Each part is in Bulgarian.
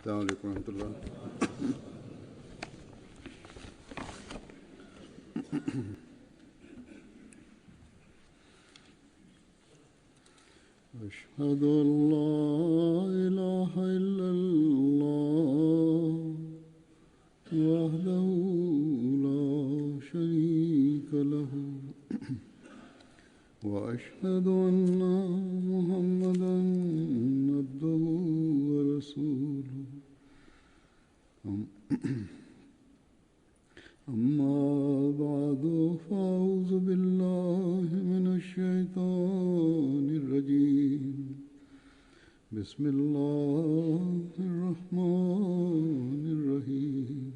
السلام عليكم ورحمة الله. أشهد أن لا إله إلا الله وحده لا شريك له وأشهد أن محمدا عبده ورسوله أما بعد فأعوذ بالله من الشيطان الرجيم بسم الله الرحمن الرحيم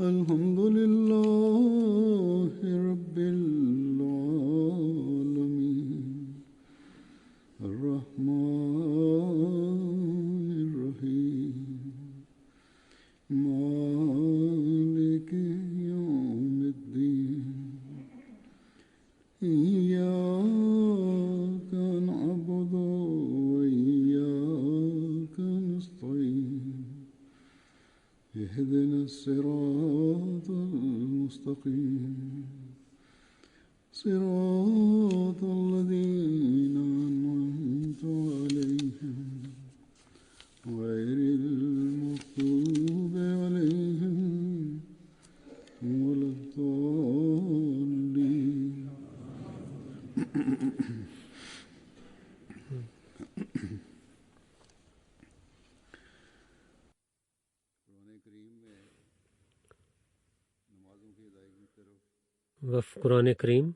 الحمد لله رب العالمين الرحمن الرحيم مالك يوم الدين إياك نعبد وإياك نستعين اهدنا الصراط المستقيم صراط الذين أنعمت عليهم غير المغضوب عليهم ولا الضالين. в Коран Карим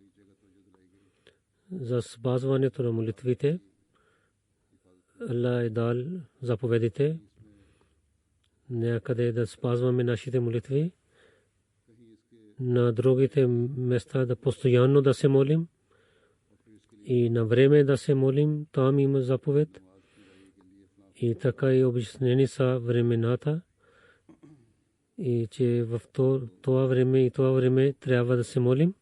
за спазването на молитвите. Аллах е дал заповедите някъде да спазваме нашите молитви, на другите места да постоянно да се молим и на време да се молим. Там има заповед и така и обяснени са времената и че в това време и това време трябва да се молим.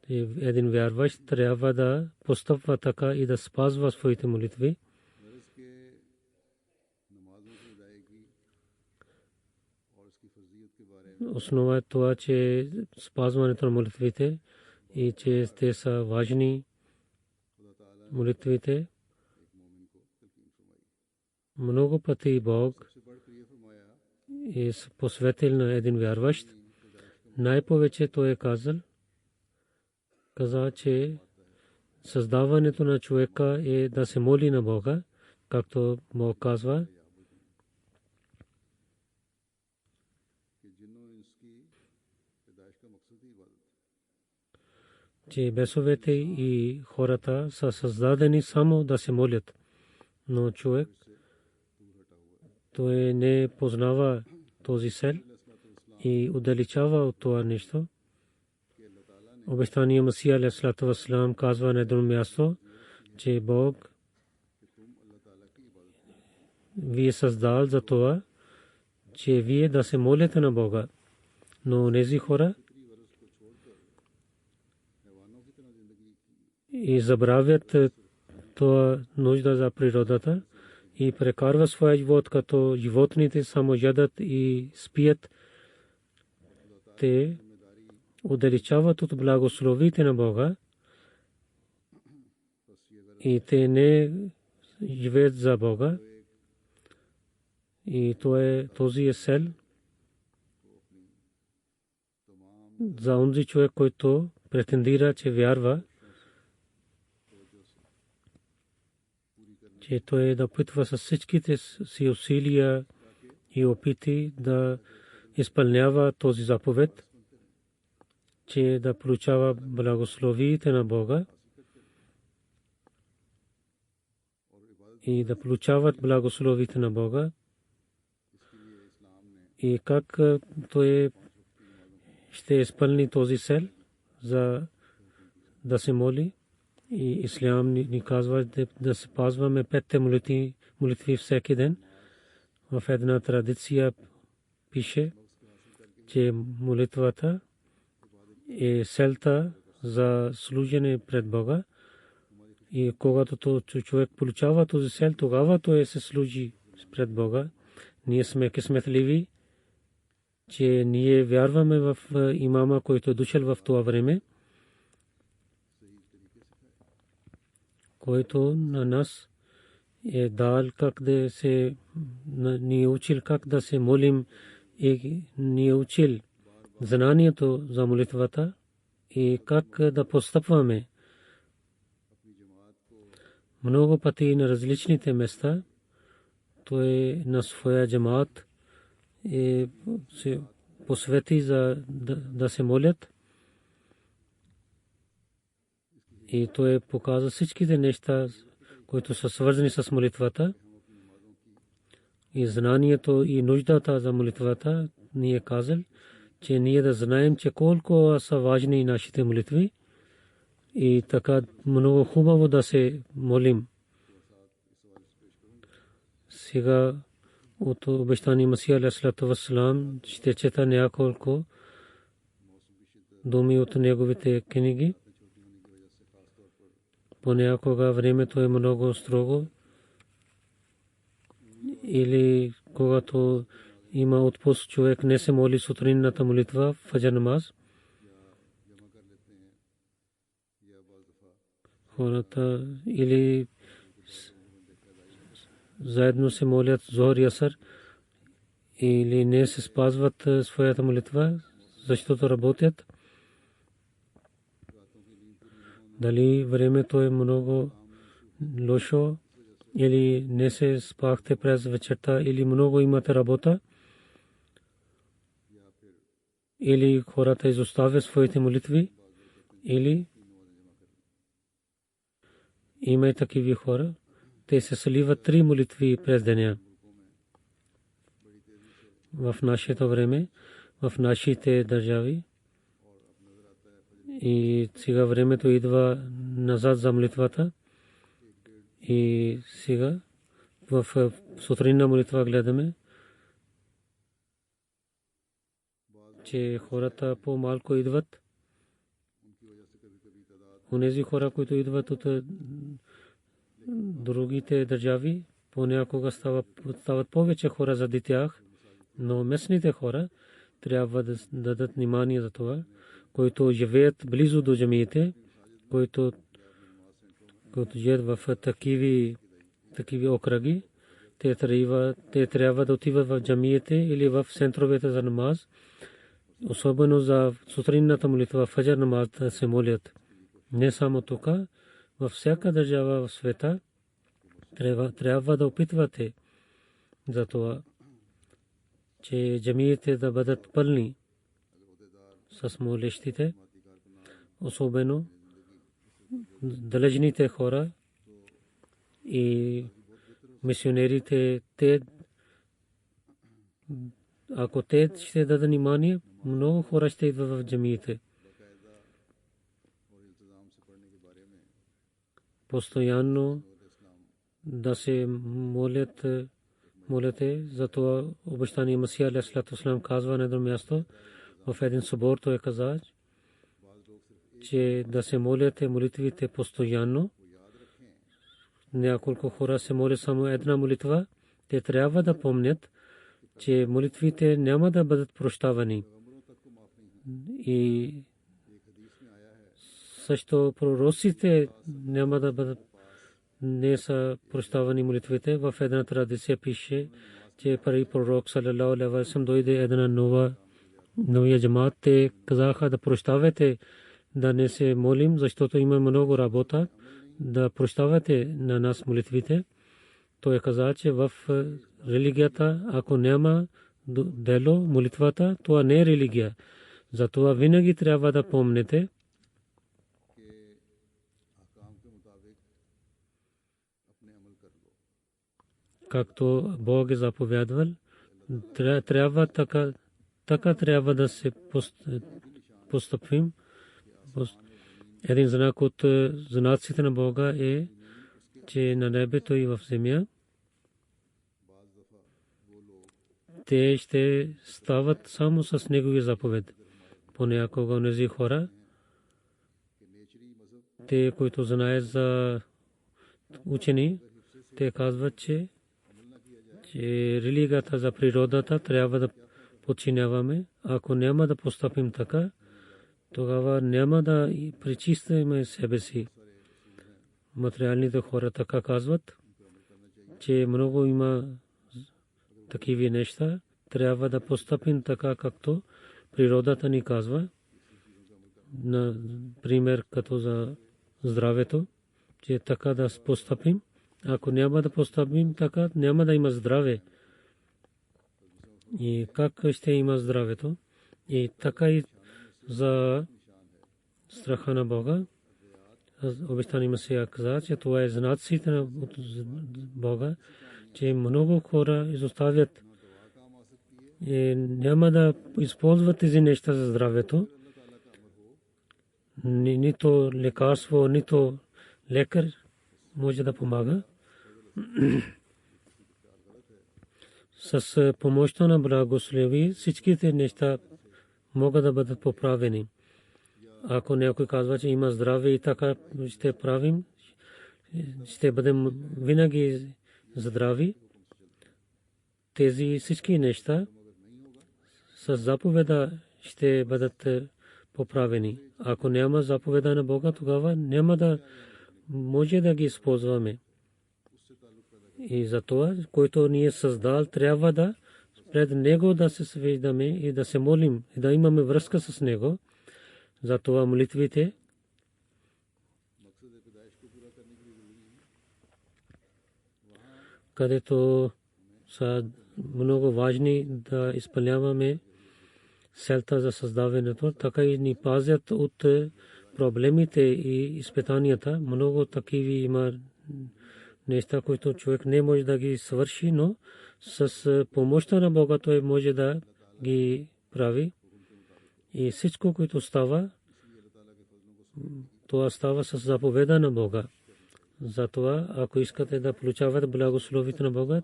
Един вярващ трябва да постъпва така и да спазва своите молитви. Основа е това, че спазването на молитвите и че те са важни молитвите. Много пъти Бог е посветил на един вярващ. Най-повече той е каза, че създаването на човека е да се моли на Бога, както Бог казва, че бесовете и хората са създадени само да се молят. Но човек той не познава този цел и удалечава от това нещо. Обещания Масия алейхиссалату вассалам казва на едно място, че Бог ви е създал за това, че вие да се молите на Бога. Но тези хора и забравят това нужда за природата и прекарва своя живот като животните само ядат и спият. Те удалечават от благословите на Бога и те не живеят за Бога. И този е цел за онзи човек, който претендира, че вярва, че той да опитва с всичките си усилия и опити да изпълнява този заповед, че да получава благословите на Бога и да получават благословите на Бога. И как той ще изпълни този цел за да се моли. И ислям ни казва да се пазваме 5 молитви всеки ден. В една традиция пише, че молитвата е целта за служене пред Бога И когато човек получава този цел, тогава той се служи пред Бога. Ние сме късметливи, че ние вярваме в имама, който е дошъл в това време, който на нас е дал как да се ни учил как да се молим и ни учил знанието за молитвата и как да постъпваме. Много пъти на различните места той на своя джамаат се посвети за да се молят. И той показа всичките неща, които са свързани с молитвата и знанието и нуждата за молитвата. Ние казали, че ние да знаем, че колко са важни нашите молитви и така много хубаво да се молим. Сега от обещания Масия алейхиссалату вассалам ще чета няколко думи от неговите книги. Понякога времето е много строго или когато има отпуск, човек не се моли сутринната молитва, фаджр намаз. Хората или заедно се молят зохр и аср или не се спазват своята молитва, защото работят. Дали времето е много лошо или не се спахте през вечерта или много имате работа или хората изоставят своите молитви или има и такива хора, те се сливат 3 молитви през деня. В нашето време, в нашите държави и сега времето идва назад за молитвата и сега в сутринна молитва гледаме, че хората по-малко идват. Онези хора, които идват от другите държави, понякога стават повече хора заради тях, но местните хора трябва да дадат внимание за това, които живеят близо до джамиите, които живеят в такива окръги, те трябва да отиват в джамиите или в центровете за намаз, особено за сутринната молитва, фаджр намаз да се молят. Не само тук, във всяка държава в света трябва да опитвате за това, че джамиите да бъдат пълни с молещите, особено далечните хора и мисионерите. Ако те ще дадат внимание, много хора ще идват в джамиите. Постоянно да се молите за това. Обещания Масия алейхиссалату вассалам казва на едно място, в един събор той каза, че да се молите молитвите постоянно. Няколко хора се молят само една молитва, те трябва да помнят, че молитвите няма да бъдат прощавани. И също пророците няма да бъдат, не са прощавани молитвите. В една традиция пише, че първи пророк салалаху алейхи ва саллям дойде една новия джамаат, те казаха да прощавате, да не се молим, защото има много работа, да прощавате на нас молитвите. Той каза, че в религията, ако няма дело молитвата, това не е религия. Затова винаги трябва да помните, както Бог е заповядвал, трябва така трябва да се постъпим. Един знак от знаците на Бога е, че на небето и в земя те ще стават само с Неговия заповед. Понякога онези хора, те, които знаят за учени, те казват, че религията за природата трябва да подчиняваме. Ако няма да постъпим така, тогава няма да пречистваме себе си. Материалните хора така казват, че много има такива неща. Трябва да постъпим така, както природата ни казва. Например, като за здравето, че така да постъпим. Ако няма да постъпим така, няма да има здраве. И как ще има здравето? И така и за страха на Бога. Обещани Месия каза, че това е знаците на Бога, че много хора изоставят и няма да използват тези неща за здравето. Нито лекарство, нито лекар може да помага. С помощта на благослови всичките неща могат да бъдат поправени. Ако някой казва, че има здраве и така ще правим, ще бъдем винаги здрави. Тези всички неща с заповеда ще бъдат поправени. Ако няма заповеда на Бога, тогава няма да може да ги използваме. И за това, който ни е създал, трябва да пред Него да се свеждаме и да се молим и да имаме връзка с Него. За това молитвите където са много важни да изпълняваме целта за създаването, така и ни пазят от проблемите и изпитанията. Много такива има неща, които човек не може да ги свърши, но с помощта на Бога той може да ги прави. И всичко, което става, това става с заповеда на Бога. Затова, ако искате да получавате благословите на Бога,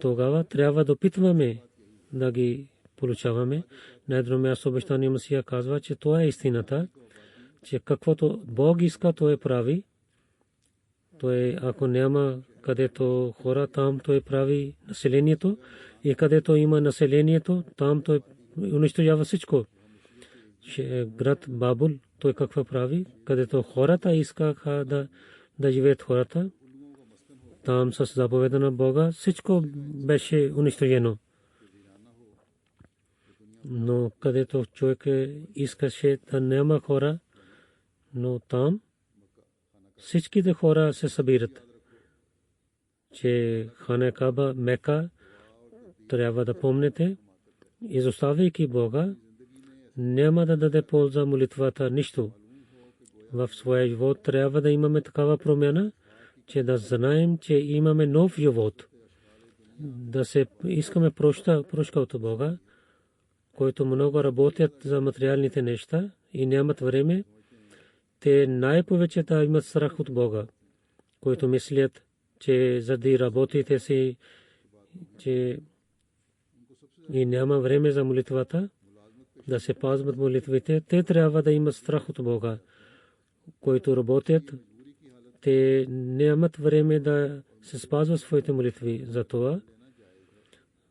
тогава трябва да опитваме да ги получаваме. На едно място обещания Месия казва, че това е истината, че каквото Бог иска, той прави. Той, ако няма където хора, там той прави населението, и където има населението, там той унищожава всичко. Град Бабул, той какво прави? Където хората искаха да живеят хората, там с заповеда на Бога всичко беше унищожено. Но където човек искаше да няма хора, но там всичките хора се събират. Че Хана Каба, Мека, трябва да помните, изоставяйки Бога, няма да даде полза молитвата нищо. В своя живот трябва да имаме такава промяна, че да знаем, че имаме нов живот. Да се искаме прошка от Бога, който много работят за материалните неща и нямат време. Те най-повече да имат страх от Бога, които мислят, че заради работите си, че и няма време за молитвата, да се пазват молитвите. Те трябва да имат страх от Бога, които работят. Те нямат време да се спазват своите молитви. Затова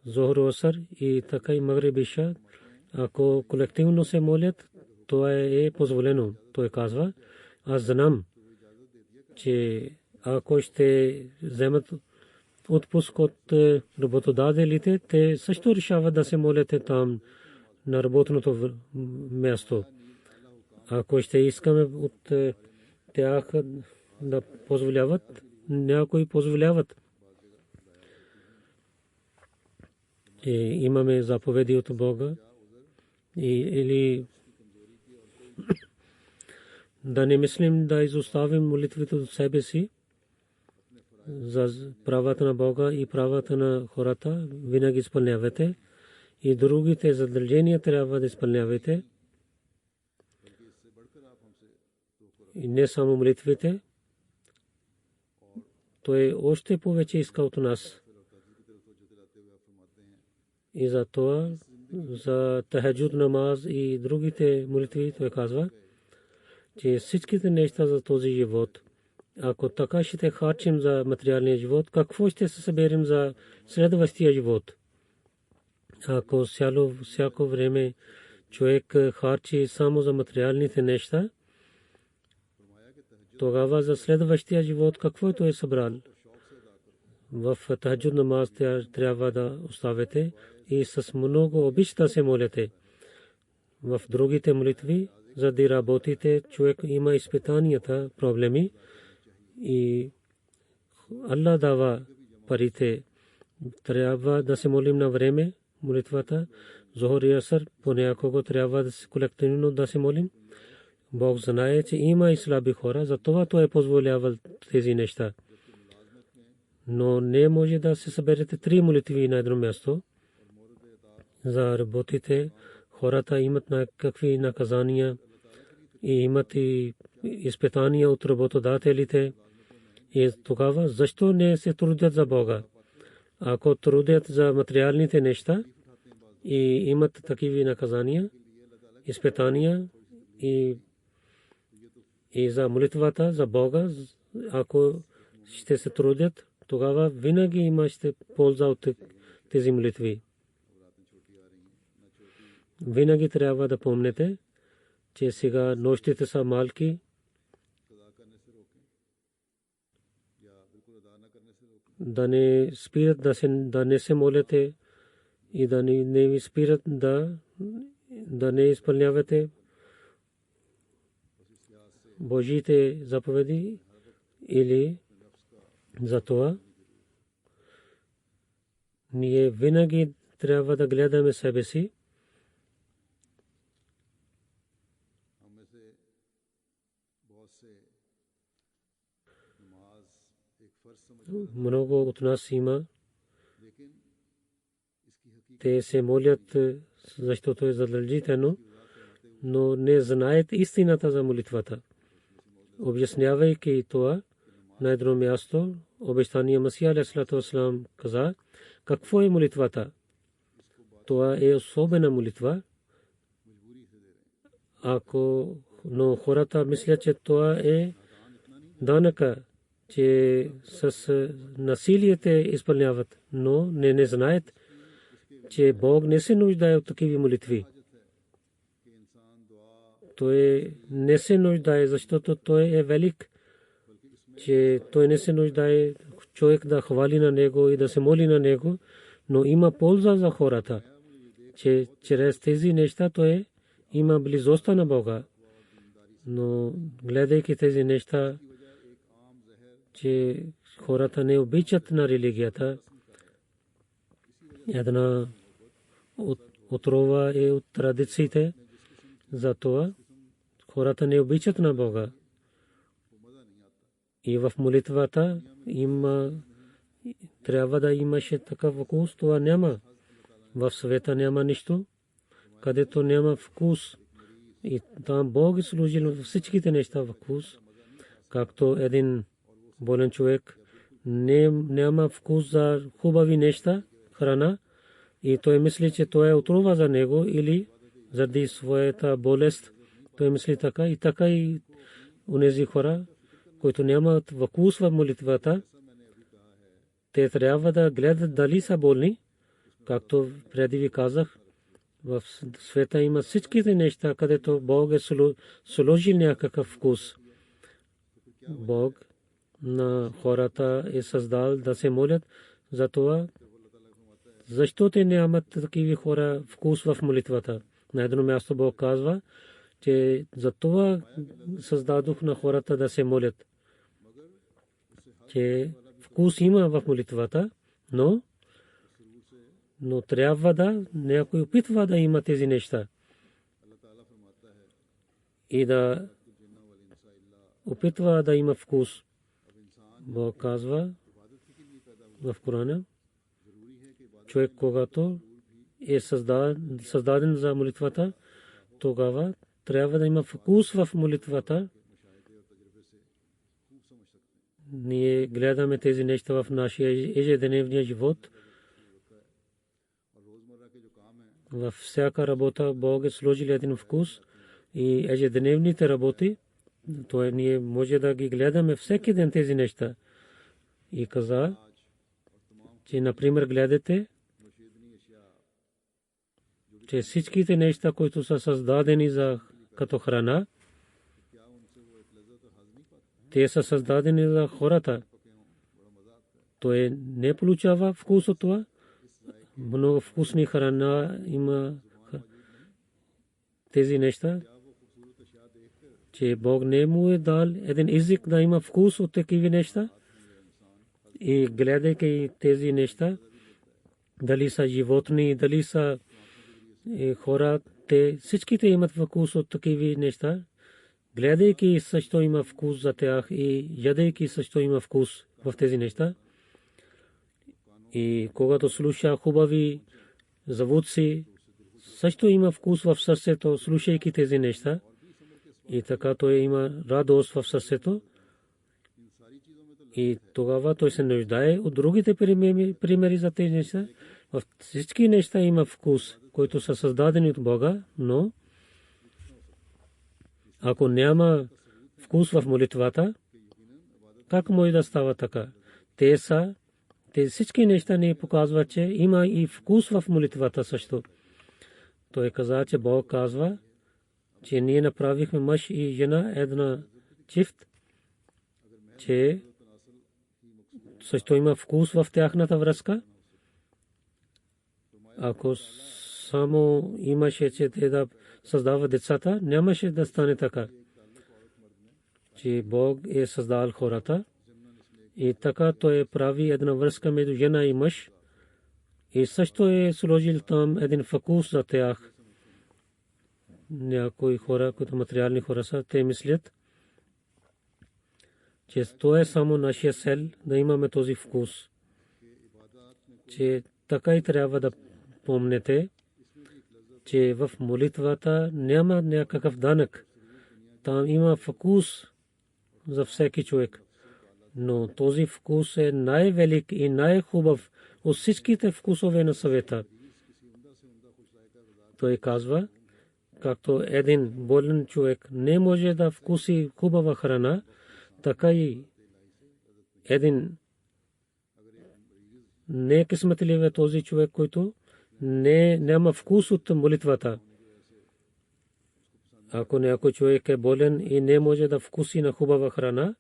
Зохр, Аср и така и Магриб, Иша, ако колективно се молят, това е позволено. Той казва, аз знам, че ако ще вземат отпуск от работодателите, те също решават да се молят там на работното място. Ако ще искаме от тях да позволяват, някои позволяват. И имаме заповеди от Бога или да не мислим да изоставим молитвите от себе си за правата на Бога и правата на хората. Винаги изпълнявате и другите задължения трябва да изпълнявате. И не само молитвите, той още повече иска от нас. И за това, за тахаджуд намаз и другите молитви, той казва, че всичките неща за този живот Ако така ще харчим за материалния живот, какво ще се съберем за следващия живот? Ако всяко време човек харчи само за материалните неща, тогава за следващия живот каквото е събрал? В тахаджуд намаз трябва да оставите и с много обич да се молите. В другите молитви, за да работите, човек има изпитанията, проблеми и Аллах дава парите. Трябва да се молим на време молитвата. Зохор и асър понякога трябва да се колективно да се молим. Бог знае, че има и слаби хора, затова той е позволявал тези неща. Но не може да се съберете 3 молитви на едно място. За работите хората имат някакви наказания и имат и изпитания от работодателите. И тогава защо не се трудят за Бога? Ако трудят за материалните неща и имат такива наказания, изпитания и за молитвата за Бога, ако ще се трудят, тогава винаги имате полза от тези молитви. Винаги трябва да помните, че сега нощите са малки. Да не спират да не се молите и да не ви спират да не изпълнявате Божиите заповеди или за това ние винаги трябва да гледаме себе си. Много от нас има. Те се молят, защото е задължително, но не знаят истината за молитвата. Обяснявайки това, на едно място, обещания Масия алейхиссалату вассалам каза, какво е молитвата? Това е особена молитва. Но хората мислят, че това е данъка, че с насилието изпълняват, но не знаят, че Бог не се нуждае от такива молитви. Той не се нуждае, защото той е велик, че той не се нуждае човек да хвали на него и да се моли на него, но има полза за хората, че чрез тези неща той има близостта на Бога. Но гледайки тези неща, че хората не обичат на религията, една отрова е от традициите, затова хората не обичат на Бога. И в молитвата трябва да имаше такъв вкус, това няма. В света няма нищо, където няма вкус. И там Бог е служил всичките неща вкус. Както един болен човек няма вкус за хубави неща, храна, и той мисли, че това е отрова за него или заради своята болест. Той мисли така и онези хора, които нямат вкус в молитвата, те трябва да гледат дали са болни. Както преди ви казах, в света има всичките неща, където Бог е сложил някакъв вкус. Бог на хората е създал да се молят за това. Защо те нямат такива хора вкус в молитвата? На едно място Бог казва, че за това създадох на хората да се молят. Че вкус има в молитвата, но трябва да някой опитва да има тези неща и да опитва да има вкус. Бог казва в Корана, човек когато е създаден за молитвата, тогава трябва да има вкус в молитвата. Ние гледаме тези неща в нашия ежедневния живот. Във всяка работа Бог е сложил един вкус и ежедневните работи то ние може да ги гледаме всеки ден тези неща. И каза, че например гледате, че всичките неща, които са създадени за като храна, те са създадени за хората. Той не получава вкус от това. Много вкусни храна има тези неща, че Бог не му е дал един език да има вкус от такива неща. И гледайки тези неща, дали са животни, дали са хора, те всичките имат вкус от такива неща. Гледайки също има вкус за тях и ядейки също има вкус в тези неща. И когато слуша хубави звуци, също има вкус в сърцето, слушайки тези неща. И така той има радост в сърцето. И тогава той се нуждае от другите примери за тези неща. В всички неща има вкус, които са създадени от Бога, но ако няма вкус в молитвата, как може да става така? Те всички неща ни показват, че има и вкус в молитвата също. Той каза, че Бог казва, че ние направихме мъж и жена една чифт, че също има вкус в тяхната връзка. Ако само имаше, че те да създават децата, нямаше да стане така. Че Бог е създал хората и така той прави една връзка между жена и мъж и също е сложил там един вкус за тях. Някои хора, които материални хора са, те мислят, че то е само нашия цел да имаме този вкус. Че така и трябва да помните, че в молитвата няма някакъв данък. Там има вкус за всеки човек. Но този вкус е най-велик и най-хубав от всичките вкусове на света. Той казва, както един болен човек не може да вкуси хубава храна, така и един не е късметлив е този човек, който няма вкус от молитвата. Ако някой човек е болен и не може да вкуси на хубава храна,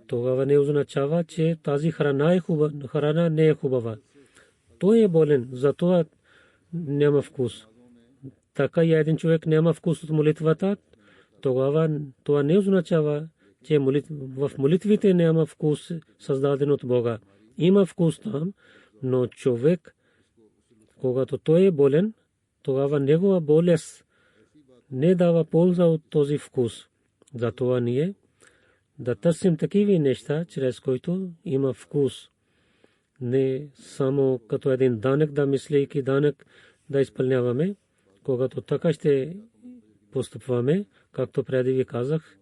тогава не означава, че тази храна не е хубава. Той е болен, затова няма вкус. Така и един човек няма вкус от молитвата, тогава това не означава, че в молитвите няма вкус създаден от Бога. Има вкус там, но човек, когато той е болен, тогава негова болест не дава полза от този вкус. Затова ние да търсим такива неща, чрез които има вкус. Не само като един данък да мислейки данък да изпълняваме, когато така ще постъпваме, както преди ви казах,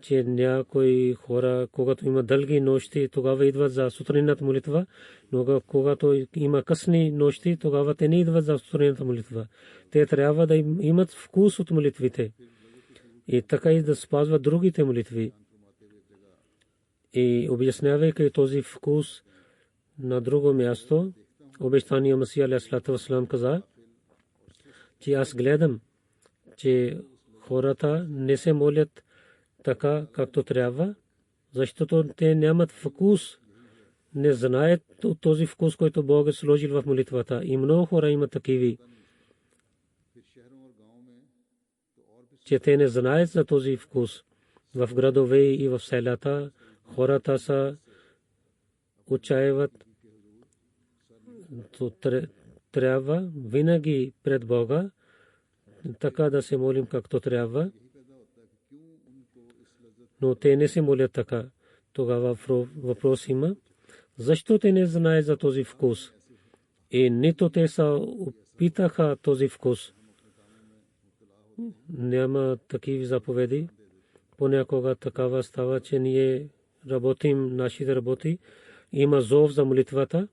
че някои хора, когато има дълги нощи, тогава идват за сутринната молитва, но когато има късни нощи, тогава те не идват за сутринната молитва. Те трябва да имат вкус от молитвите и така и да спазват другите молитви. И обяснявайки този вкус на друго място, обещания Масия алейхиссалату вассалам каза, че аз гледам, че хората не се молят така, както трябва, защото те нямат вкус, не знаят от този вкус, който Бог е сложил в молитвата. И много хора имат такиви, че те не знаят за този вкус. В градове и в селата хората са отчаиват. Трябва винаги пред Бога така да се молим както трябва, но те не се молят така. Тогава въпрос има, защо те не знаят за този вкус и нито те са опитаха този вкус. Няма такива заповеди. Понякога такава става, че ние работим нашите работи. Има зов за молитвата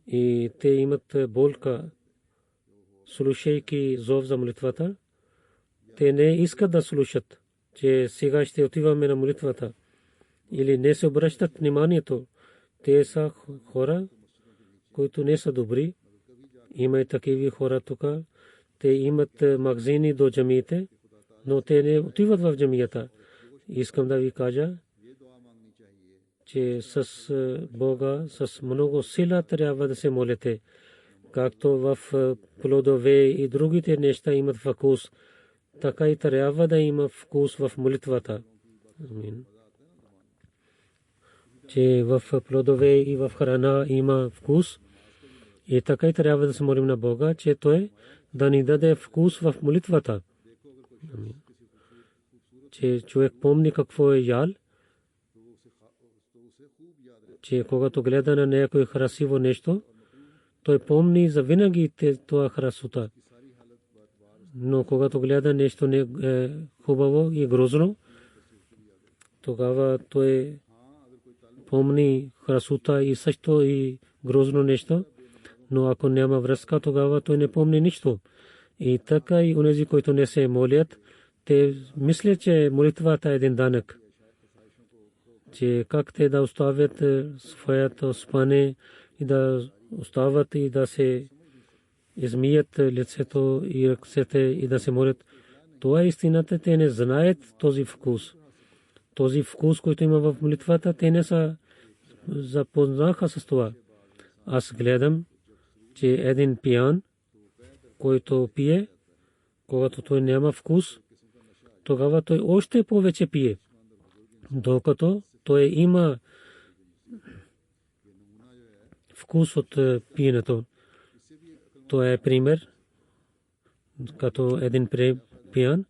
и те имат болка слушайки зов за молитвата, те не искат да слушат, че сега ще отиваме на молитвата, или не се обръщат вниманието. Те са хора, които не са добри. Има и такива хора тук. Те имат магазини до джамиите, но те не отиват в джамията. Искам да ви кажа, че с Бога, с много сила трябва да се молите. Както в плодове и другите неща имат вкус, така и трябва да има вкус в молитвата. Амин. Че в плодове и в храна има вкус. И така и трябва да се молим на Бога, че Той да ни даде вкус в молитвата. Че човек помни какво е ял, че когато гледа на някое красиво нещо, той помни за винаги това красота. Но когато гледа нещо не хубаво и грозно, тогава той помни красота и също и грозно нещо. Но ако няма връзка, тогава той не помни нищо. И така и онези, които не се молят, те мислят, че молитвата е един данък. Че как те да оставят своето спане и да остават и да се измият лицето и ръцете и да се молят. Това е истината. Те не знаят този вкус. Този вкус, който има в молитвата, те не са запознаха с това. Аз гледам, че един пиян, който пие, когато той няма вкус, тогава той още повече пие. Докато той има вкус от пиенето. Това е пример, като един пиян,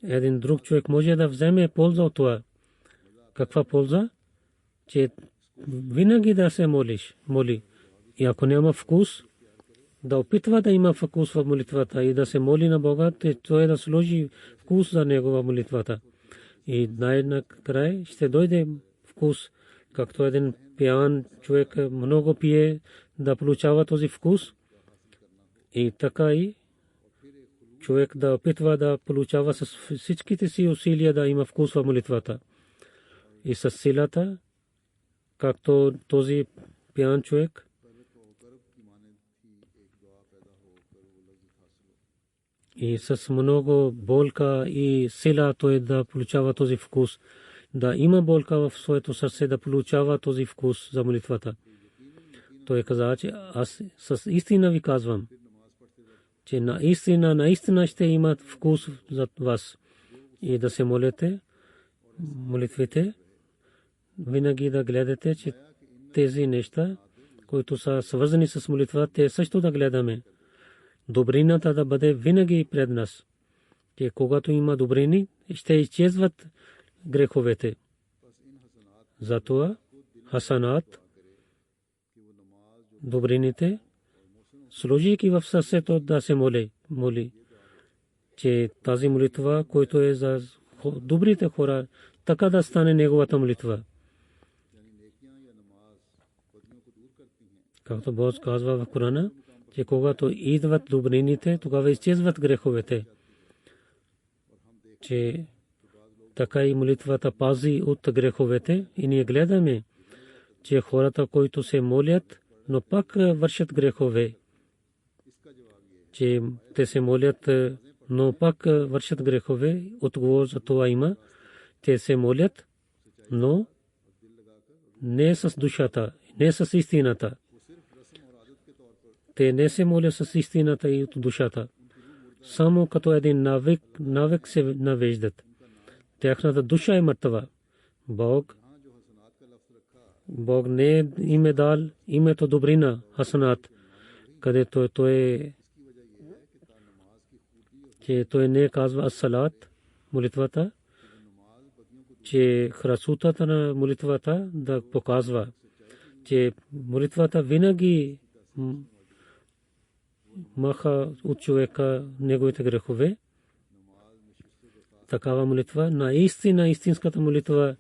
един друг човек може да вземе полза от това. Каква полза? Че винаги да се моли. И ако няма вкус, да опитва да има вкус в молитвата и да се моли на Бога, той да сложи вкус за негова молитвата. И най-накрая ще дойде вкус, както един пиян човек много пие, да получава този вкус. И така и човек да опитва да получава с всичките си усилия да има вкус в молитвата. И с силата, както този пиян човек, и с много болка и сила той да получава този вкус. Да има болка в своето сърце да получава този вкус за молитвата. Той каза, че аз с истина ви казвам, че наистина ще имат вкус за вас. И да се молите, молитвите, винаги да гледате, че тези неща, които са свързани с молитвата, те също да гледаме. Добрината да бъде винаги пред нас. Че когато има добрини, ще изчезват греховете. Затова хасанат, добрините, сложики в сърцето да се моли. Че тази молитва, която е за добрите хора, така да стане неговата молитва. Както Бог казва в Корана, че когато идват добрините, тогава изчезват греховете. Че така и молитвата пази от греховете. И ние гледаме, че хората, които се молят, но пак вършат грехове. Че те се молят, но пак вършат грехове. Отговор за това има. Те се молят, но не с душата, не с истината. Те не се молят с истината и от душата. Само като един навик се навеждат. Тяхната душа е мъртва. Бог не им е дал името добрина, хасанат, където той че той не казва ас-салат, молитвата, че красотата на молитвата да показва, че молитвата винаги маха от човека неговите грехове. Такава молитва, наистина истинската молитва,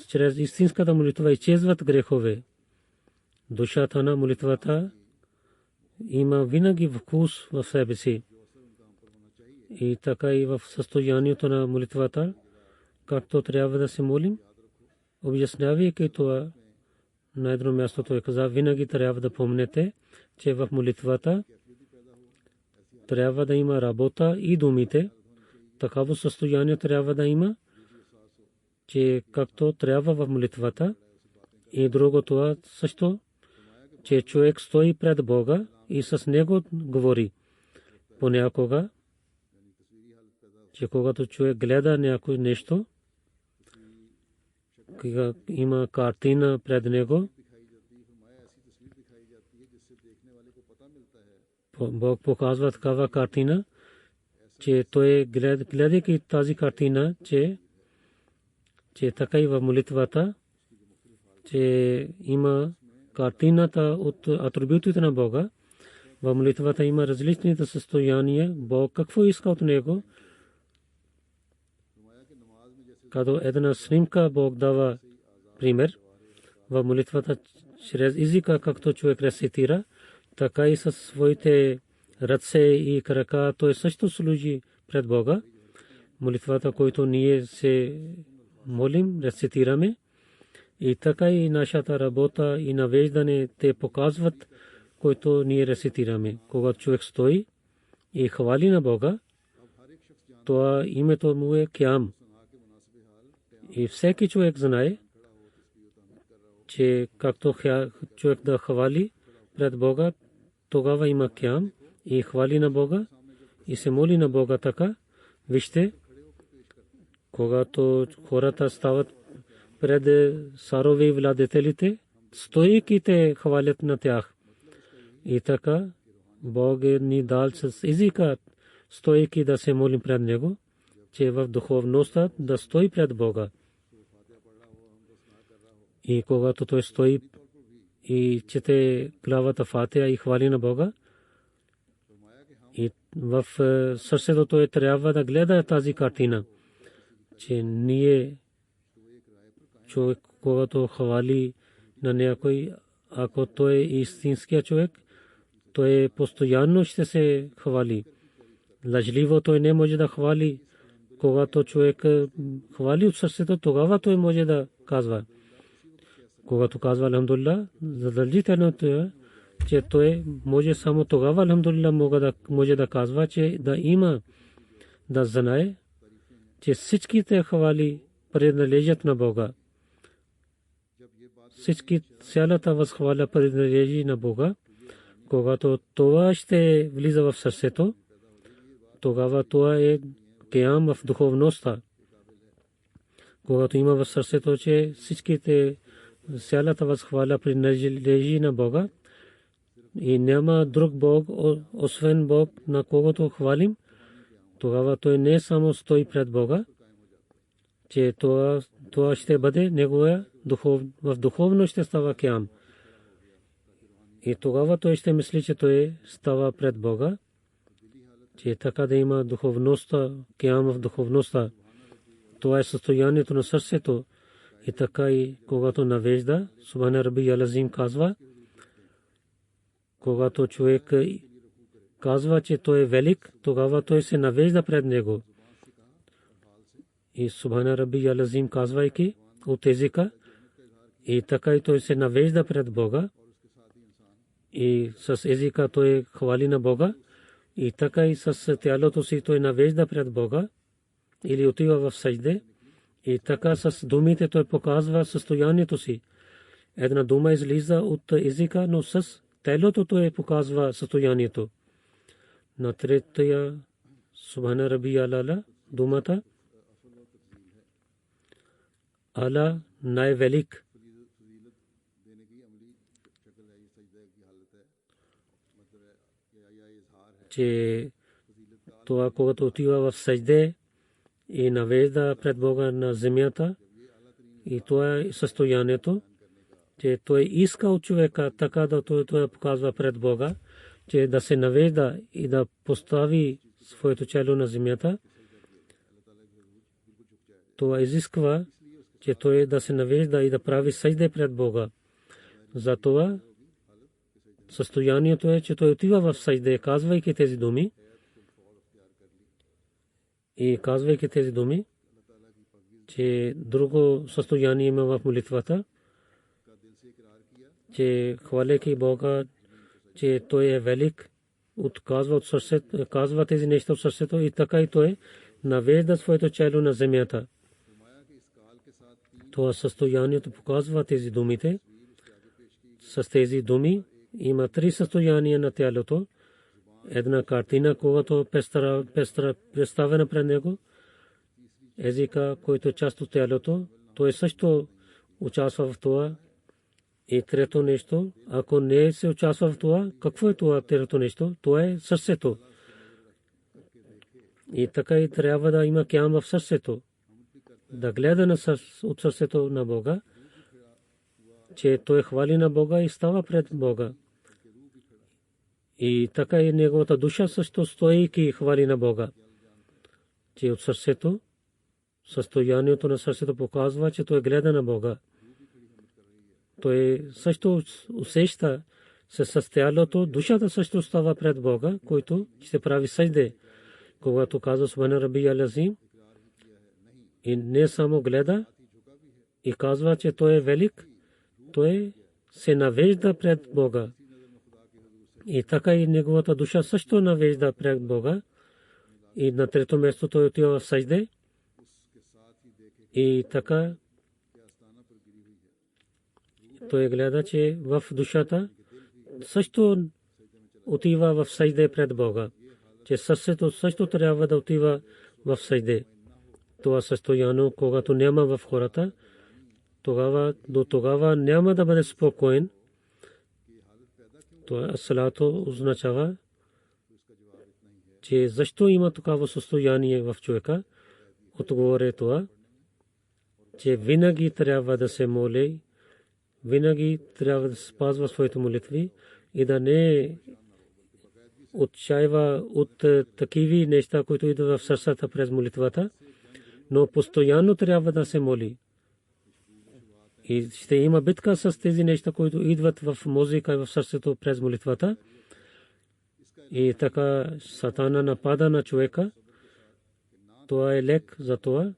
чрез истинската молитва изчезват грехове. Душата на молитвата има винаги вкус в себе си. И така и в състоянието на молитвата, както трябва да се молим, обяснявайки това на едно място, той каза, винаги трябва да помнете, че в молитвата трябва да има работа и думите. Такава състояние трябва да има, че както трябва в молитвата. И друго това също, че човек стои пред Бога и с него говори. Понякога, че когато човек гледа някой нещо, има картина пред него, Бог показва такава картина, че той гледайки тази картина, че така и в молитвата, че има картината от атрибутите на Бога. В молитвата има различните състояния. Бог какво иска от него? Като една снимка Бог дава пример. В молитвата чрез езика, както човек рецитира, така и със своите ръце и крака, той също служи пред Бога. Молитвата, който ние се молим, рецитираме, и така и нашата работа и навеждане те показват, който ние рецитираме. Когато човек стои и хвали на Бога, това името му е Киям. И всеки човек знае, че както човек да хвали пред Бога, тогава има Киям и хвали на Бога и се моли на Бога така. Вижте, когато хората стават пред царове и владетелите, стоейки те хвалят на тях. И така Бог ни дал с езика, стоейки да се молим пред Него, че в духовността да стои пред Бога. И когато той стои и чете главата Фатиха и хвали на Бога, и в сърцето той трябва да гледа тази картина, че ние човек, когато хвали на някой, ако той е истинския човек, той постоянно ще се хвали. Лъжливо той не може да хвали. Когато човек хвали от сърцето, тогава той може да казва. Когато казва алхамдулилlah, задължително е, че той може само тогава алхамдулилlah може да казва, че да има, да знае, че всичките хвали принадлежат на Бога. Всички цялата възхваля принадлежи на Бога. Когато това ще влиза в сърцето, тогава това е Киям в духовността. Когато има в сърцето, че всичките цялата възхваля принадлежи на Бога и няма друг Бог, освен Бог, на когото хвалим, тогава той не само стои пред Бога, че това ще бъде неговия в духовно ще става Киям. И тогава той ще мисли, че той става пред Бога, че така да има духовността, Киям в духовността. Това е състоянието на сърцето. И така и когато навежда, Субхана Рабби Алазим казва, когато човек казва, че той е велик, тогава той се навежда пред него. И Субхана Рабби Алазим казвайки от езика, и така и той се навежда пред Бога, и с езика той хвали на Бога, и така и с тялото си той навежда пред Бога, или отива в сажде, и така с думите той показва състоянието си. Една дума излиза от езика, но с телото той показва състоянието. На третия Субхана Рабби Алала думата Ала най-велик. Че това, когато отива в сажде и навежда пред Бога на земята, и това е състоянието, че той иска от човека така да той показва пред Бога, че да се навежда и да постави своето чело на земята. Това изисква, че той да се навежда и да прави сажде пред Бога. Затова състоянието е, че той отива в сажда, казвайки тези думи. И казвайки тези думи, че друго състояние има в молитвата, че хваляйки Бога, че той е велик, отказва от сърцето, казва тези неща от сърцето и така и той навежда своето чело на земята. Това състоянието показва тези думите. С тези думи има три състояния на тялото. Една картина, когато представена пред него, езика, който е част от тялото, той също участва в това. И трето нещо, ако не се участва в това, какво е това трето нещо? Това е сърцето. И така и трябва да има кям в сърцето. Да гледа от сърцето на Бога, че той хвали на Бога и става пред Бога. И така и неговата душа също стоейки и хвали на Бога. Че от сърцето, състоянието на сърцето показва, че той гледа на Бога. Той също усеща се с тялото, душата също става пред Бога, който ще прави сажда. Когато казва Субхана Раби Алазим, и не само гледа и казва, че той е велик, той се навежда пред Бога. И така и неговата душа също навежда пред Бога. И на трето място той отива в сажда. И така той гледа, че в душата също отива в сажда пред Бога. Че сърцето също трябва да отива в сажда. Това състояние, когато няма в хората, тогава няма да бъде спокоен. Това салато означава, че защо има такава състояние в човека. Отговор е това, че винаги трябва да се моли, винаги трябва да спазва своите молитви и да не отчаива от такива неща, които идват в сърцата през молитвата, но постоянно трябва да се моли. И ще има битка с тези неща, които идват в мозъка и в сърцето през молитвата. И така сатана напада на човека. Това е лек за това,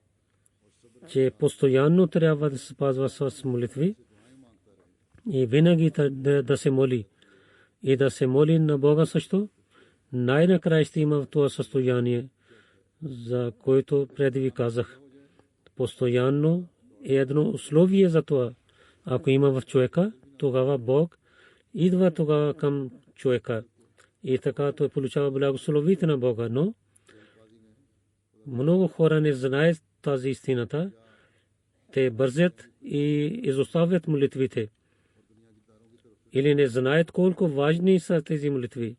че постоянно трябва да се спазва с молитви и винаги да се моли. И да се моли на Бога също. Най-накрая ще има това състояние, за което преди ви казах. Постоянно е едно условие за това. Ако има в човека, тогава Бог идва тогава към човека. И така той получава благословите на Бога. Но много хора не знаят тази истината. Те бързат и изоставят молитвите. Или не знаят колко важни са тези молитви.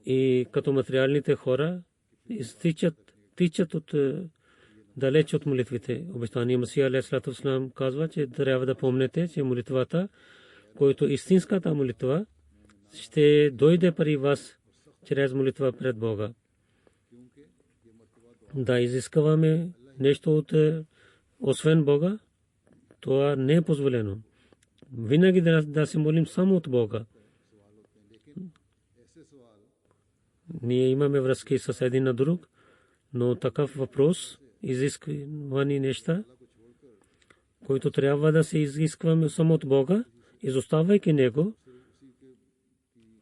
И като материалните хора тичат от далеч от молитвите. Обещания Масия алейхиссалату вассалам казва, че трябва да помнете, че молитвата, който истинската молитва, ще дойде при вас чрез молитва пред Бога. Да изискваме нещо от освен Бога, това не е позволено. Винаги да се молим само от Бога. Ние имаме връзки с един на друг, но такъв въпрос, изисквани неща, които трябва да се изискваме само от Бога, изоставайки Него,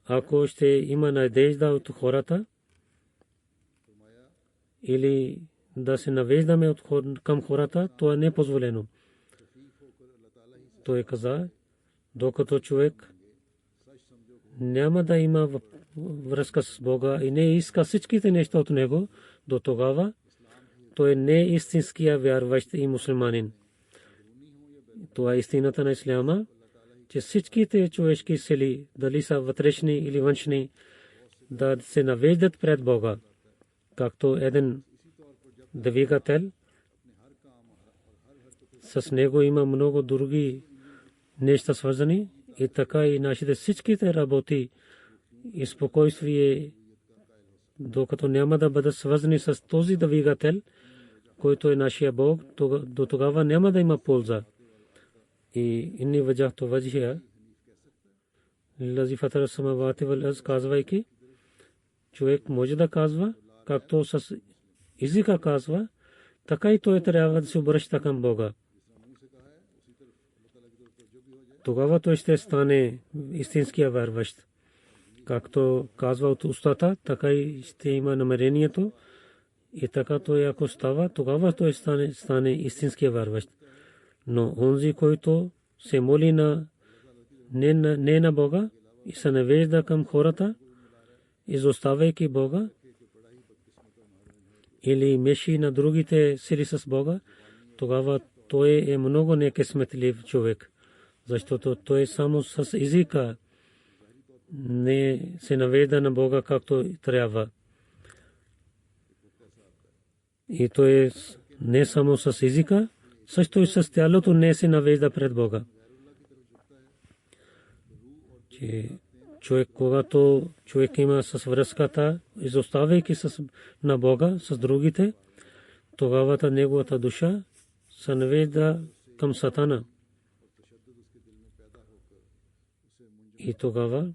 ако ще има надежда от хората, или да се навеждаме към хората, това не е позволено. Той каза, докато човек няма да има връзка с Бога и не иска всичките неща от Него, до тогава той не е истинския вярващ и мусулманин. Това е истината на исляма, че всичките човешки сили, дали са вътрешни или външни, да се навеждат пред Бога, както един двигател. С него има много други неща свързани и така и нашите всичките работи и спокойствие, докато няма да бъдат свързани с този двигател, който е нашия Бог, до тогава няма да има полза. И inni wajah to wajh лази фатара самавати вал аз, казвайки, човек може да казва, както с езика казва, така и той трябва да се обръща към Бога. Тогава той ще стане истинския вярващ. Както казва от устата, така и ще има намерението. И така той ако става, тогава той стане истинския вярващ. Но онзи, който се моли не на Бога и се навежда към хората, изоставяйки Бога, или меши на другите сили с Бога, тогава той е много некъсметлив човек. Защото той само с езика не се навежда на Бога както трябва. И той не само с езика, също и с тялото не се навежда пред Бога. Човек, когато човек има с връзката, изоставяйки на Бога с другите, тогава неговата душа се навежда към Сатана. И тогава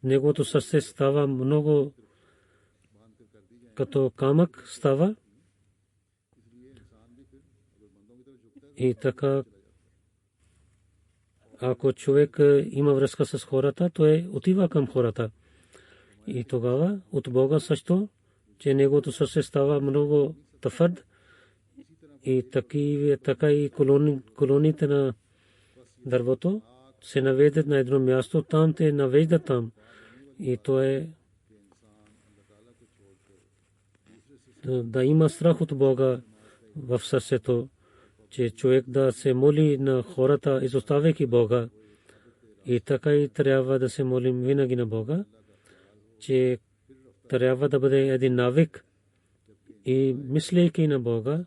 неговото сърце става много като камък става. И така, ако човек има връзка с хората, той отива към хората. И тогава от Бога също, че неговото сърце става много твърд. И така и колоните на дървото се наведат на едно място, там те навеждат там. И то е да има страх от Бога в сърцето, че човек да се моли на хората, изоставяйки Бога. И така и трябва да се молим винаги на Бога, че трябва да бъде един навик. И мислейки на Бога,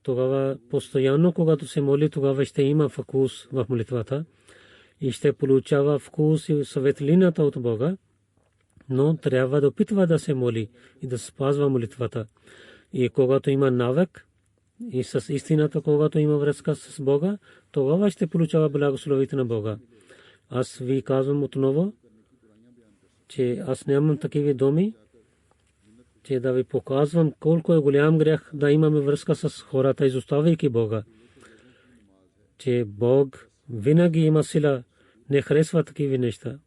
тогава постоянно, когато се моли, тогава ще има вкус в молитвата и ще получава вкус и светлината от Бога. Но трябва да опитва да се моли и да спазва молитвата. И когато има навик и с истината, когато има връзка с Бога, тогава ще получава благословите на Бога. Аз ви казвам отново, че аз нямам такива думи, че да ви показвам колко е голям грях да имаме връзка с хората, изоставяйки Бога. Че Бог винаги има сила, не харесва такива неща.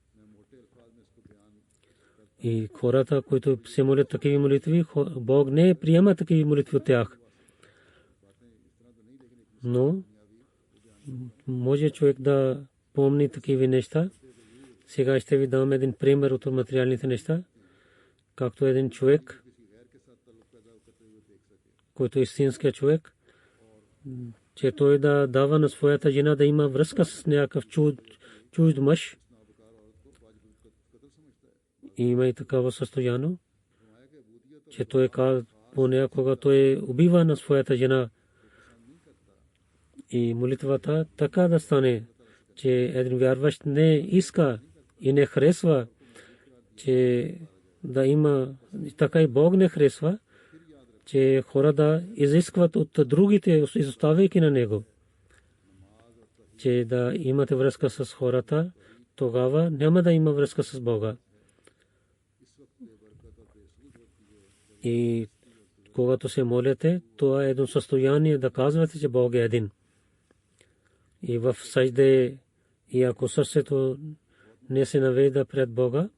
И хората, които се молят такива молитви, Бог не приема такива молитви от тях. Но може човек да помни такива неща. Сега ще ви дам един пример от материалните неща. Както един човек, който е истинския човек, че той да дава на своята жена да има връзка с някакъв чужд мъж. И има и такава състояние, че той понякога той убива на своята жена. И молитвата така да стане, че един вярващ не иска и не харесва, че да има, така и Бог не харесва, че хора да изискват от другите, изоставяйки на него. Че да имате връзка с хората, тогава няма да има връзка с Бога. И когато се молите, това е едно състояние да казвате, че Бог е един. И в сажде, и ако сърцето не се навежда пред Бога,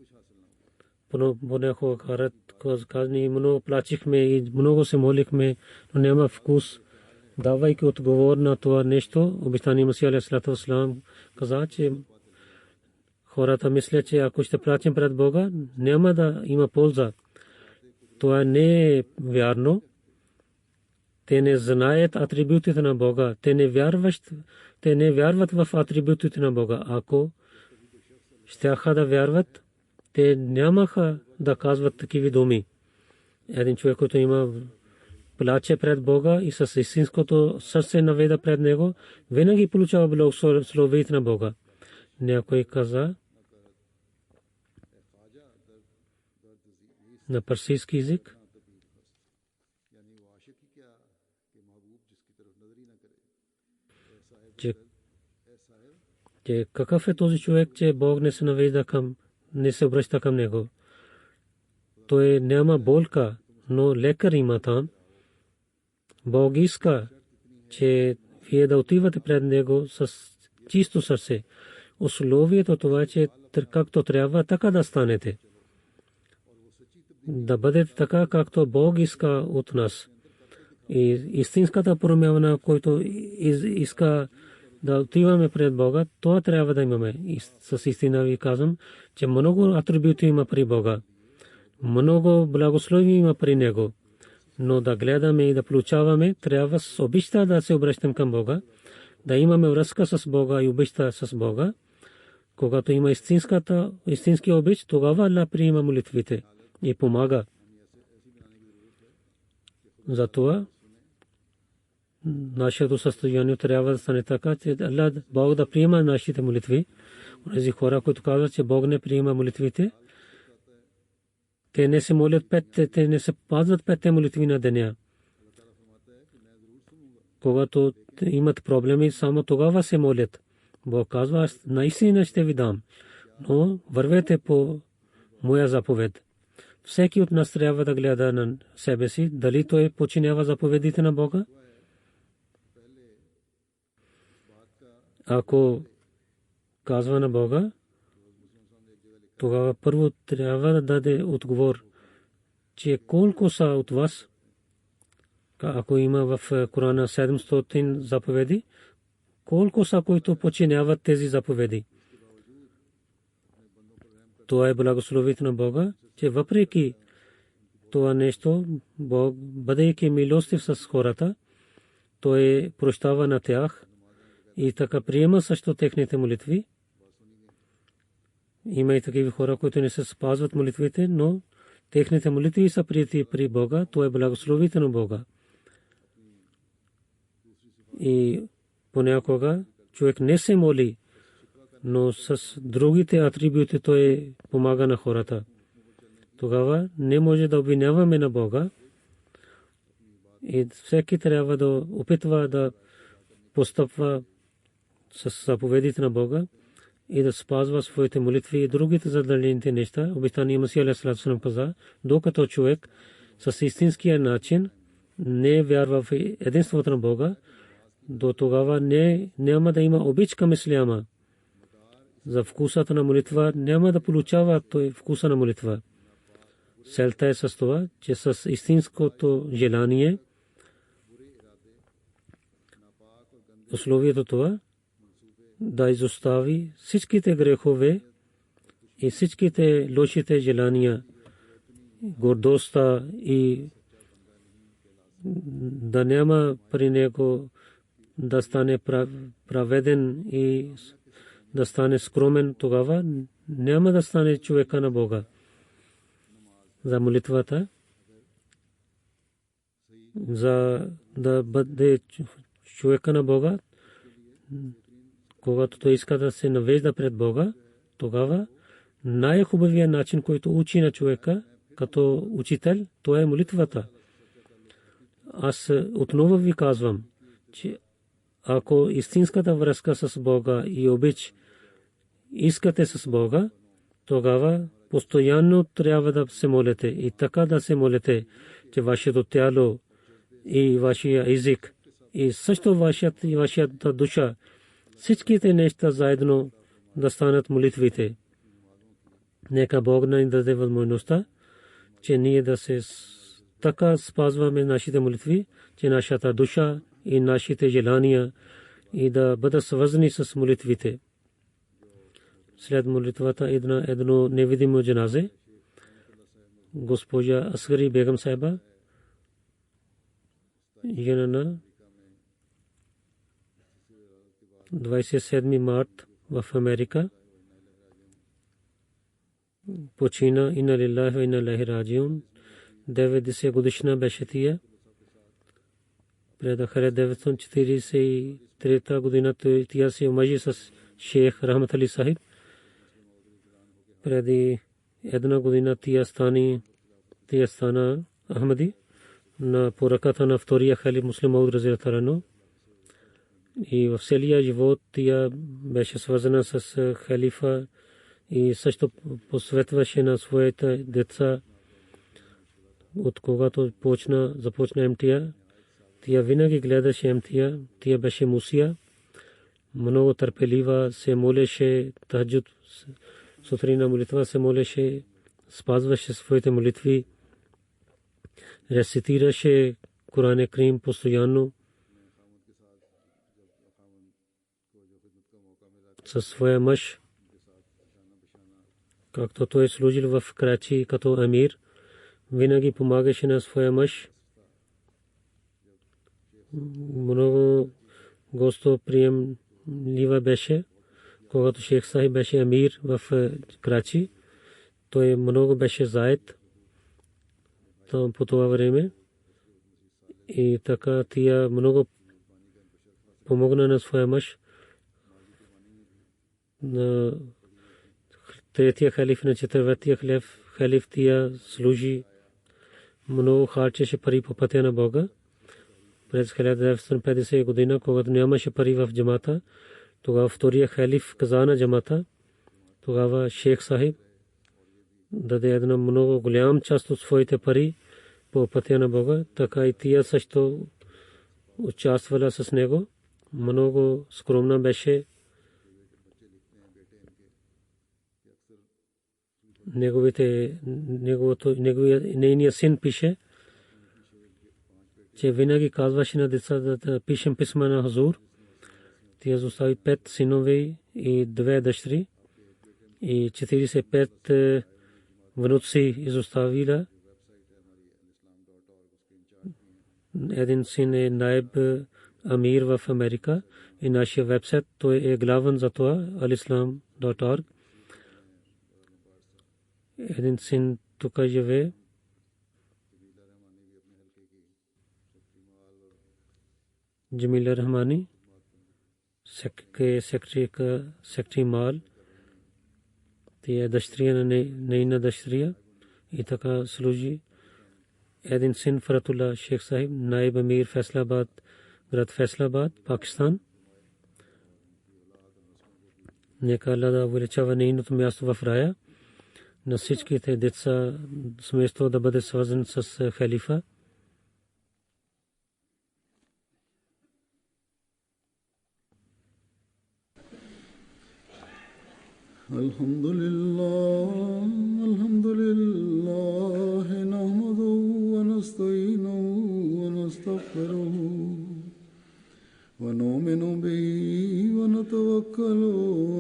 понякога казани, много плачихме и много се молихме, но няма вкус. Давайки отговор на това нещо, обещания Масих алейхи салам каза, че хората мислят, че ако ще плачем пред Бога, няма да има полза. Това не е вярно. Те не знаят атрибутите на Бога. Те не вярват в атрибутите на Бога. Ако щяха да вярват, те нямаха да казват такива думи. Един човек, който има плаче пред Бога и с истинското сърце наведа пред него, винаги получава благословите на Бога. Някой каза на парсийски език, че какъв е този човек, че Бог не се навежда към, не се обръща към него. Той няма болка, но лекар има там. Бог иска, че вие да отивате пред него с чисто сърце. Условието това е, че както трябва, така да станете. Да бъдете така, както Бог иска от нас. И истинската промяна, който иска да отиваме пред Бога, това трябва да имаме. И с истина ви казвам, че много атрибути има при Бога. Много благословия има при Него. Но да гледаме и да получаваме, трябва с обичта да се обръщам към Бога, да имаме връзка с Бога и обичта с Бога. Когато има истински обич, тогава Аллах приема молитвите и помага. Затова нашето състояние трябва да стане така, че Аллах, Бог да приема нашите молитви. Тези хора, които казват, че Бог не приема молитвите, те не се молят те не се пазват петте молитви на деня. Когато имат проблеми, само тогава се молят. Бог казва, аз наистина ще ви дам, но вървете по моя заповед. Всеки от нас трябва да гледа на себе си, дали той подчинява заповедите на Бога. Ако казва на Бога, тогава първо трябва да даде отговор, че колко са от вас, ако има в Корана 700 заповеди, колко са, които подчиняват тези заповеди. Това е благословите на Бога, че въпреки това нещо, Бог, бъдейки милостив с хората, той прощава на тях и така приема също техните молитви. Има и такива хора, които не се спазват молитвите, но техните молитви са прияти при Бога. Това е благословите на Бога. И понякога човек не се моли, но с другите атрибути той помага на хората. Тогава не може да обвиняваме на Бога. И всеки трябва да опитва да постъпва с заповедите на Бога и да спазва своите молитви и другите задължените неща. Обещания Масия алейхи салату ва салам каза, докато човек с истинския начин не вярва в единството на Бога, до тогава няма да има обич към исляма. За вкусата на молитва няма да получава той вкуса на молитва. Целта е с това, че с истинското желание, условието това, да изостави всичките грехове и всичките лошите желания, гордостта и да няма при него да стане праведен и да стане скромен, тогава няма да стане човека на Бога. За молитвата, за да бъде човека на Бога, когато той иска да се навежда пред Бога, тогава най-хубавият начин, който учи на човека като учител, това е молитвата. Аз отново ви казвам, че ако истинската връзка с Бога и обич искате с Бога, тогава постоянно трябва да се молите и така да се молите, че вашето тяло и вашия език и също вашата душа, всичките неща заедно да станат молитвите. Нека Бог ни даде възможността, че ние да се така спазваме нашите молитви, че нашата душа и нашите желания и да бъдат свързани с молитвите. След молитвата едно невидимо джаназе, госпожа Асгари Бегам Сайба, на 27 март в Америка почина. Инна лиллахи ва инна илайхи раджиун. 90 годишна беше тя. Пред 1943 година тя се омъжи с шейх Рахмат Али Сахиб. Преди една година тя стана Ахмади на поръката на втория халиф Муслим Мауд разияллаху анху. и в целия живот тя беше свързана с халифа и също посветваше на своите деца. От когато започна МТА, тя винаги гледаше МТА. Тя беше мусия, много търпелива, се молеше тахаджуд, сутрина молитва се молеше, спазваше своите молитви, рецитираше Коран Карим постоянно със своя мъж, както той е служил в Крачи като амир, винаги помагаше на своя мъж. Много гостоприемлива беше. Когато Шейх Сахиб беше амир в Крачи, той много беше заед там по това време и така тя много помогна на своя мъж. На третия халиф, на четвъртия халиф тя служи, много харчеше пари по пътя на Бога. През 1950 година, когато нямаше пари в джамата, тогава втория халиф каза на джамата, тогава Шейх Сахиб даде една много голям част от своите пари по пътя на Бога, така и тя също участвала с него. Много скромна беше. Нейният син пише, че винаги казваше на децата да пишем писма на Хазур. Тя изостави 5 синове и 2 дъщери и 45 внуци изоставила. Един син е наиб амир в Америка и нашия вебсайт той е главен за това alislam.org. Един син тук живее. Jamila Rahmani, секретари Мал, тя е дъщеря на нейна дъщеря и така служи. Един син Фаратулlah Шейх Сахиб, наиб амир Файсалабад, град Файсалабад, Пакистан. Нека Аллах да увеличава нейното място в рая. На всичките деца семейство да бъде свързан с халифа. Alhamdulillah, nahmaduhu wa nasta'inuhu wa nastaghfiruhu wa nu'minu bihi wa natawakkalu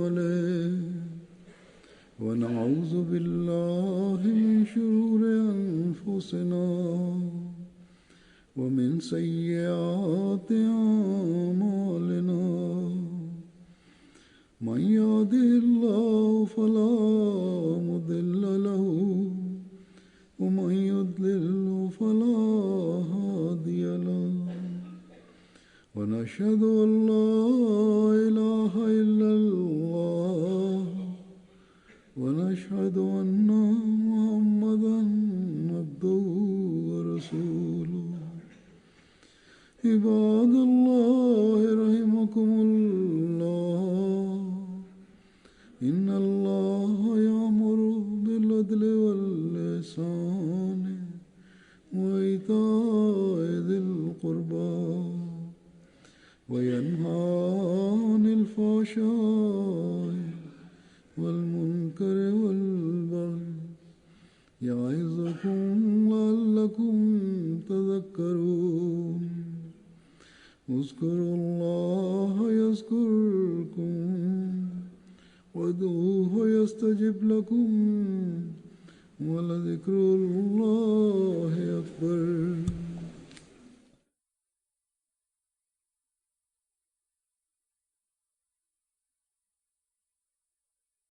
alayhi wa na'udhu billahi min shururi anfusina wa min sayyiati a'malina. من يهده الله فلا مضل له ومن يضلل فلا هادي له ونشهد أن لا إله إلا الله ونشهد أن محمدا عبده ورسوله. عباد الله رحمكم الله، إن الله يأمر بالعدل والإحسان وإيتاء ذي القربى وينهى عن الفحشاء والمنكر والبغي يعظكم لعلكم تذكرون. اذكروا الله يذكركم وادعوه يستجب لكم ولذكر الله